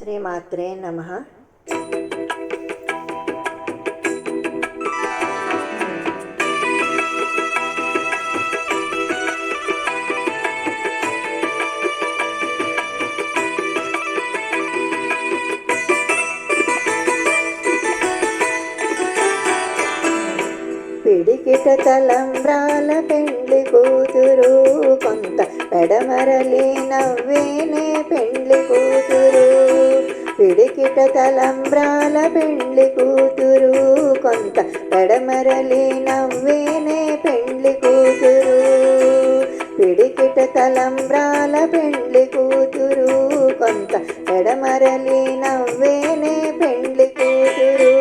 శ్రీమాత్రే నమః. పిడికిట తలంబ్రాల పెండ్లి కూతురు, కొంత పెడమరలి నవ్వేనే పెండ్లి కూతురు. పిడికిట తలంబ్రాల పెండ్లి కూతురు, కొంత పెడమరలి నవ్వేనే పెండ్లి కూతురు. పిడికిట తలంబ్రాల పెండ్లి కూతురు, కొంత పెడమరలి నవ్వేనే పెండ్లి కూతురు.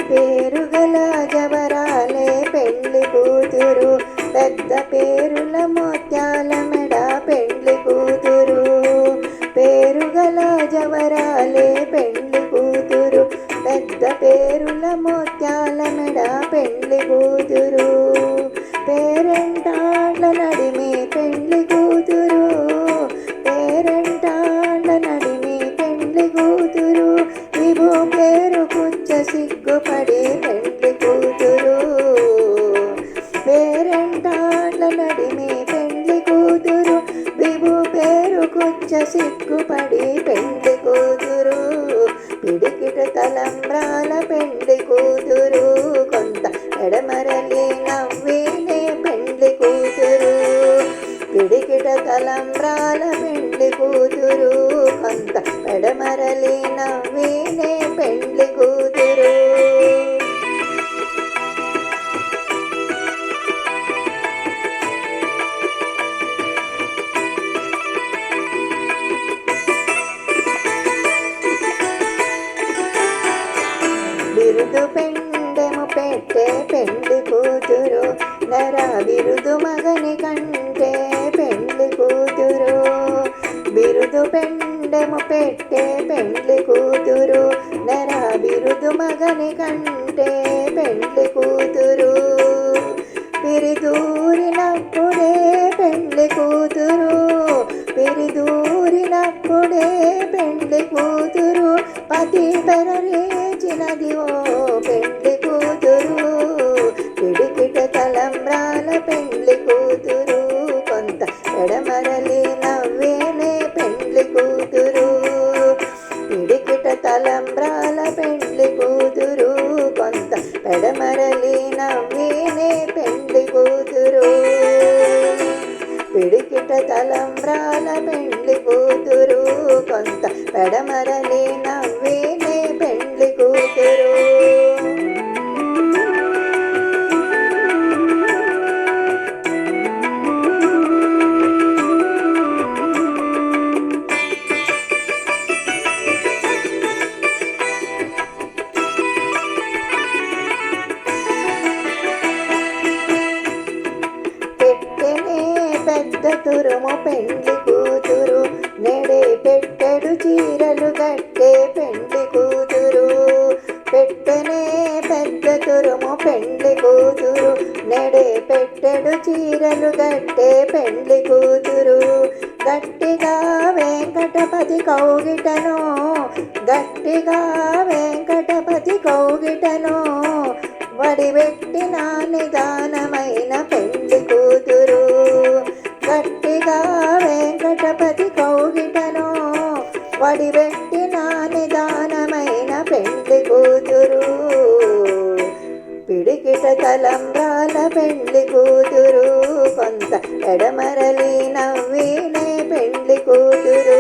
పేరుగల జవరాలే పెండ్లి కూతురు, పెద్ద పేరుల ముత్యాల మెడ పెండ్లి కూతురు. పేరుగల జవరాలే పెండ్లి కూతురు, పెద్ద పేరుల ముత్యాల మెడ పెండ్లి కూతురు. పేరెంటాళ్ళ నడిమి పెండ్లి కూతురు, పేరెంటాళ్ళ నడిమి పెండ్లి కూతురు. విభు పేరు కుచ్చ సిగ్గుపడి పెండ్లి కూతురు. పేరెంటాళ్ళ నడిమి పెండ్లి కూతురు, విభు పేరు కుచ్చ సిగ్గుపడి పెండ్లి కూతురు. పిడికిట తలంబ్రాల పెండ్లి కూతురు, కొంత ఎడమరలి నవ్వేనే పెండ్లి కూతురు. పిడికిట తలంబ్రాల పెండ్లి కూతురు, కొంత ఎడమరలి నవ్వేనే పెండ్లి కూతురు. బిరుదు పెండెము పెట్టే పెండ్లి కూతురు, నర బిరుదు మగని కంటే పెండ్లి కూతురు. బిరుదు పెండెము పెట్టే పెండ్లి కూతురు, నర బిరుదు మగని కంటే పెండ్లి కూతురు. పిరిదూరినప్పుడే పెండ్లి కూతురు, పిరిదూరినప్పుడే పెండ్లి కూతురు. పతి పెరరేచినది ఓ పెండ్లి కూతురు. పిడికిట తలంబ్రాల పెండ్లి కూతురు, కొంత ఎడమరలి నవ్వేనే పెండ్లి కూతురు. పిడికిట తలంబ్రాల పెండ్లి కూతురు, కొంత ఎడమరలి నవ్వేనే పెండ్లి కూతురు. పిడికిట తలంబ్రాల పెండ్లి కూతురు, కొంత పెడమరలి నవ్వేనే పెండ్లి కూతురు. పెద్ద తురుము పెండ్లి కూతురు, నెడే పెట్టెడు చీరలు గట్టే పెండ్లి కూతురు. పెట్టెనే పెద్ద తురుము పెండ్లి కూతురు, నెడే పెట్టెడు చీరలు గట్టే పెండ్లి కూతురు. గట్టిగా వెంకటపతి కౌగిటను, గట్టిగా వెంకటపతి కౌగిటను. వడివెట్టిన నిదానమైన పెండ్లి కూతురు. గట్టిగా వెంకటపతి కౌగిటను, వడివెట్టిన నిదానమైన పెండ్లి కూతురు. పిడికిట తలంబ్రాల పెండ్లి కూతురు, కొంత ఎడమరలి నవ్వేనే పెండ్లి కూతురు.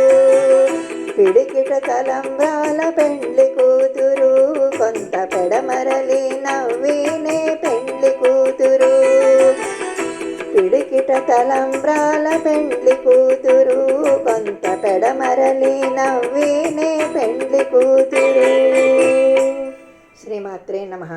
పిడికిట తలంబ్రాల పెండ్లి కూతురు, కొంత పెడమరలి నవ్వేనే పెండ్లి కూతురు. పిడికిట తలంబ్రాల పెండ్లి కూతురు, కొంత పెడమరలి నవ్వేనే పెండ్లి కూతురు. శ్రీమాత్రే నమః.